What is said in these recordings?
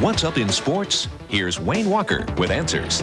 What's up in sports? Here's Wayne Walker with answers.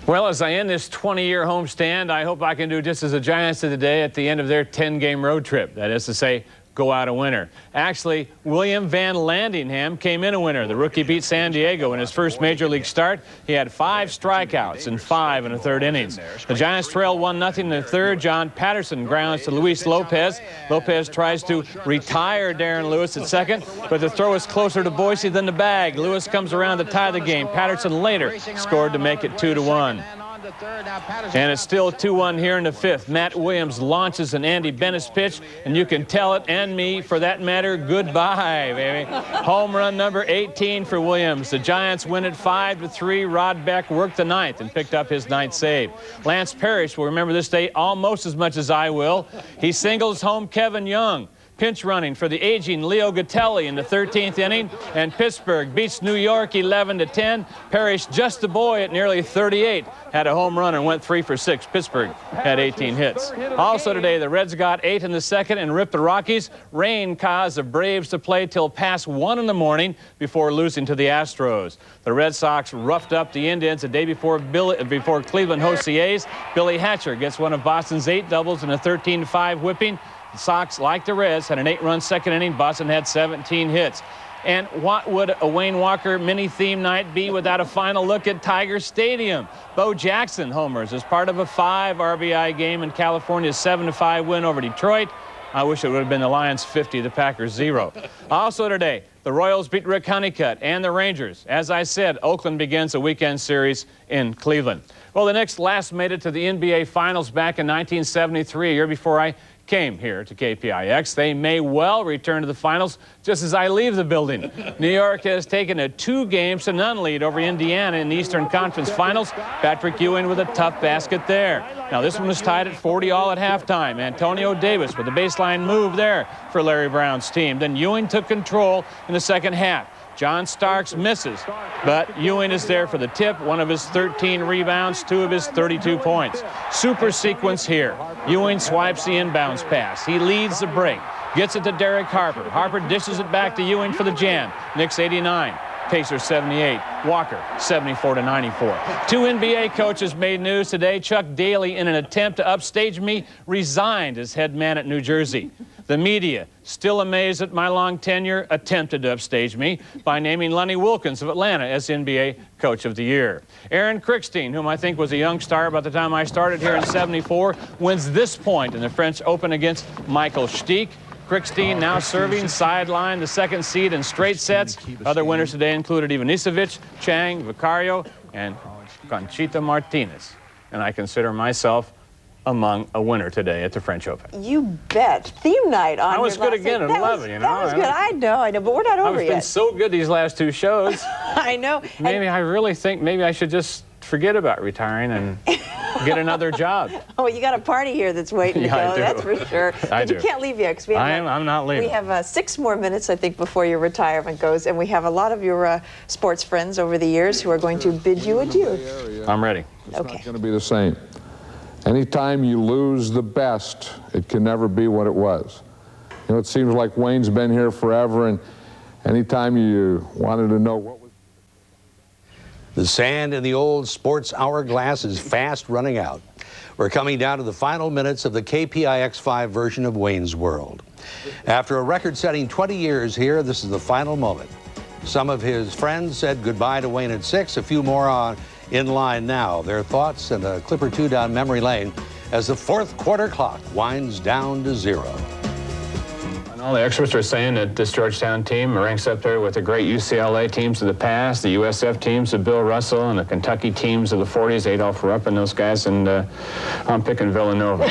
Well, as I end this 20-year homestand, I hope I can do just as the Giants did today at the end of their 10-game road trip. That is to say, go out a winner. Actually, William Van Landingham came in a winner. The rookie beat San Diego in his first major league start. He had 5 strikeouts and 5 in the 3rd innings. The Giants trail 1-0 in the 3rd. John Patterson grounds to Luis Lopez. Lopez tries to retire Darren Lewis at 2nd, but the throw is closer to Boise than the bag. Lewis comes around to tie the game. Patterson later scored to make it 2-1. And it's still 2-1 here in the 5th. Matt Williams launches an Andy Bennis pitch, and you can tell it, and me, for that matter, goodbye, baby. Home run number 18 for Williams. The Giants win it 5-3. Rod Beck worked the 9th and picked up his 9th save. Lance Parrish will remember this day almost as much as I will. He singles home Kevin Young. Pinch running for the aging Leo Gattelli in the 13th inning, and Pittsburgh beats New York 11-10. Parrish, just a boy at nearly 38, had a home run and went 3 for 6. Pittsburgh had 18 hits. Also today, the Reds got 8 in the 2nd and ripped the Rockies. Rain caused the Braves to play till past 1 in the morning before losing to the Astros. The Red Sox roughed up the Indians the day before Cleveland hosts the A's. Billy Hatcher gets one of Boston's 8 doubles in a 13-5 whipping. The Sox, like the Reds, had an 8-run 2nd inning. Boston had 17 hits. And what would a Wayne Walker mini-theme night be without a final look at Tiger Stadium? Bo Jackson homers as part of a 5 RBI game in California's 7-5 win over Detroit. I wish it would have been the Lions 50, the Packers 0. Also today, the Royals beat Rick Honeycutt and the Rangers. As I said, Oakland begins a weekend series in Cleveland. Well, the Knicks last made it to the NBA Finals back in 1973, a year before I came here to KPIX. They may well return to the finals just as I leave the building. New York has taken a 2-0 lead over Indiana in the Eastern Conference Finals. Patrick Ewing with a tough basket there. Now this one was tied at 40 all at halftime. Antonio Davis with a baseline move there for Larry Brown's team. Then Ewing took control in the second half. John Starks misses, but Ewing is there for the tip, 1 of his 13 rebounds, 2 of his 32 points. Super sequence here. Ewing swipes the inbounds pass. He leads the break, gets it to Derek Harper. Harper dishes it back to Ewing for the jam. Knicks 89. Pacers 78, Walker 74-94. 2 NBA coaches made news today. Chuck Daly, in an attempt to upstage me, resigned as head man at New Jersey. The media, still amazed at my long tenure, attempted to upstage me by naming Lonnie Wilkins of Atlanta as NBA Coach of the Year. Aaron Krickstein, whom I think was a young star by the time I started here in '74, wins this point in the French Open against Michael Stich. Krickstein now serving sideline, the 2nd seed in straight sets. Other winners today included Ivanisevic, Chang, Vicario, and Conchita Martinez. And I consider myself among a winner today at the French Open. You bet. Theme night on I was good again at 11, you know. That was good. I know, but we're not over yet. I've been so good these last 2 shows. I know. Maybe I really think maybe I should just forget about retiring and get another job. Oh, you got a party here that's waiting to go, I do. that's for sure. But you can't leave yet, because I'm not leaving. We have 6 more minutes, I think, before your retirement goes, and we have a lot of your sports friends over the years who are going to bid you adieu. I'm ready. It's not going to be the same. Anytime you lose the best, it can never be what it was. You know, it seems like Wayne's been here forever, and anytime you wanted to know what was... The sand in the old sports hourglass is fast running out. We're coming down to the final minutes of the KPIX-5 version of Wayne's World. After a record-setting 20 years here, this is the final moment. Some of his friends said goodbye to Wayne at 6, a few more in line now. Their thoughts and a clip or 2 down memory lane as the 4th quarter clock winds down to 0. And all the experts are saying that this Georgetown team ranks up there with the great UCLA teams of the past, the USF teams of Bill Russell, and the Kentucky teams of the 40s, Adolph Rupp and those guys, and I'm picking Villanova.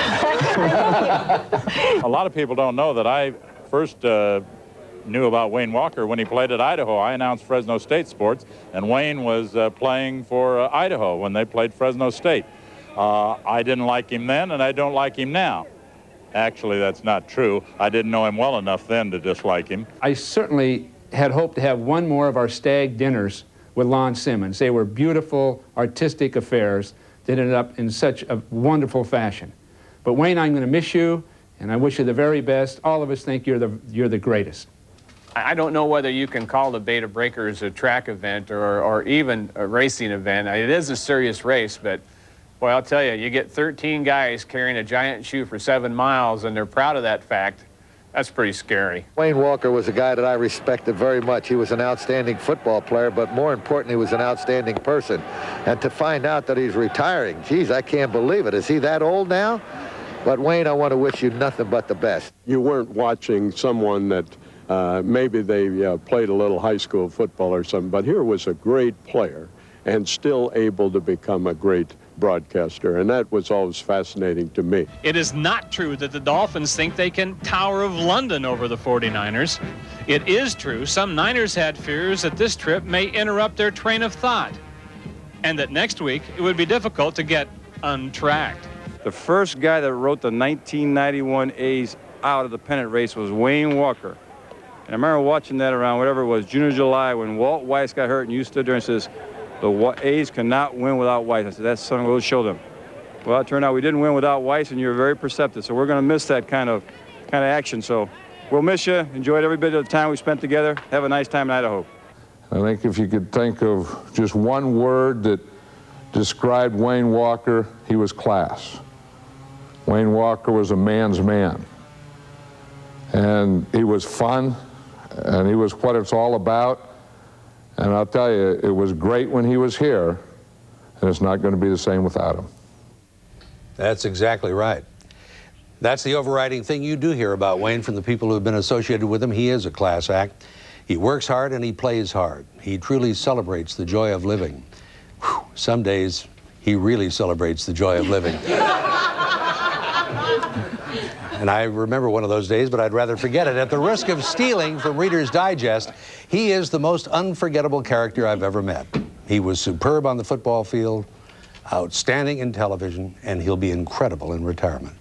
A lot of people don't know that I first knew about Wayne Walker when he played at Idaho. I announced Fresno State sports, and Wayne was playing for Idaho when they played Fresno State. I didn't like him then, and I don't like him now. Actually, that's not true. I didn't know him well enough then to dislike him. I certainly had hoped to have one more of our stag dinners with Lon Simmons. They were beautiful, artistic affairs that ended up in such a wonderful fashion. But Wayne, I'm going to miss you, and I wish you the very best. All of us think you're the greatest. I don't know whether you can call the Beta Breakers a track event or even a racing event. It is a serious race, but boy, I'll tell you, you get 13 guys carrying a giant shoe for 7 miles, and they're proud of that fact. That's pretty scary. Wayne Walker was a guy that I respected very much. He was an outstanding football player, but more importantly, he was an outstanding person. And to find out that he's retiring, geez, I can't believe it. Is he that old now? But Wayne, I want to wish you nothing but the best. You weren't watching someone that maybe they played a little high school football or something, but here was a great player and still able to become a great broadcaster, and that was always fascinating to me. It is not true that the Dolphins think they can Tower of London over the 49ers. It is true some Niners had fears that this trip may interrupt their train of thought, and that next week it would be difficult to get untracked. The first guy that wrote the 1991 A's out of the pennant race was Wayne Walker. And I remember watching that around whatever it was, June or July, when Walt Weiss got hurt and you stood there and says, the A's cannot win without Weiss. I said, that's something we'll show them. Well, it turned out we didn't win without Weiss, and you're very perceptive. So we're going to miss that kind of action. So we'll miss you. Enjoyed every bit of the time we spent together. Have a nice time in Idaho. I think if you could think of just one word that described Wayne Walker, he was class. Wayne Walker was a man's man. And he was fun, and he was what it's all about. And I'll tell you, it was great when he was here, and it's not going to be the same without him. That's exactly right. That's the overriding thing you do hear about Wayne from the people who have been associated with him. He is a class act. He works hard and he plays hard. He truly celebrates the joy of living. Whew, some days, he really celebrates the joy of living. And I remember one of those days, but I'd rather forget it. At the risk of stealing from Reader's Digest, he is the most unforgettable character I've ever met. He was superb on the football field, outstanding in television, and he'll be incredible in retirement.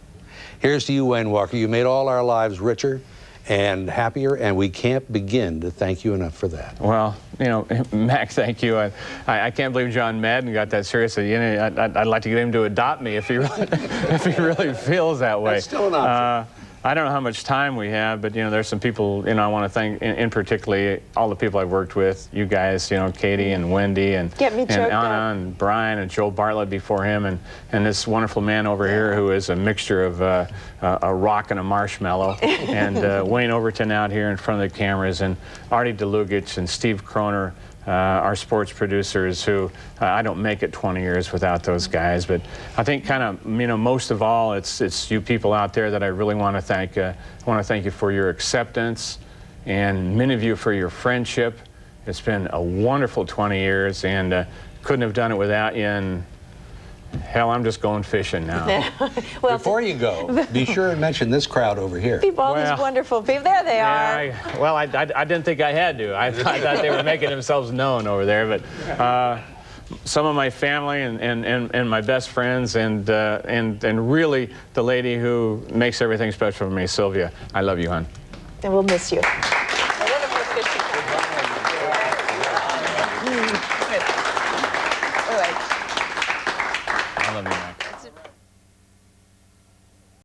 Here's to you, Wayne Walker. You made all our lives richer and happier, and we can't begin to thank you enough for that. Well, you know, Mac, thank you. I can't believe John Madden got that seriously. You know, I'd like to get him to adopt me if he really, if he really feels that way. That's still an option. I don't know how much time we have, but, you know, there's some people, you know, I want to thank, in particularly, all the people I've worked with, you guys, you know, Katie and Wendy and Anna and Brian and Joe Bartlett before him, and this wonderful man over here who is a mixture of a rock and a marshmallow, and Wayne Overton out here in front of the cameras, and Artie DeLugich and Steve Kroner, our sports producers, who I don't make it 20 years without those guys. But I think kind of, you know, most of all, it's you people out there that I really want to thank. I want to thank you for your acceptance, and many of you for your friendship. It's been a wonderful 20 years, and couldn't have done it without you. And hell, I'm just going fishing now. Well, before you go, be sure and mention this crowd over here. All these wonderful people. There they are. Well, I didn't think I had to. I thought they were making themselves known over there. But some of my family and my best friends and really the lady who makes everything special for me, Sylvia. I love you, hon. And we'll miss you. I love you, Mac.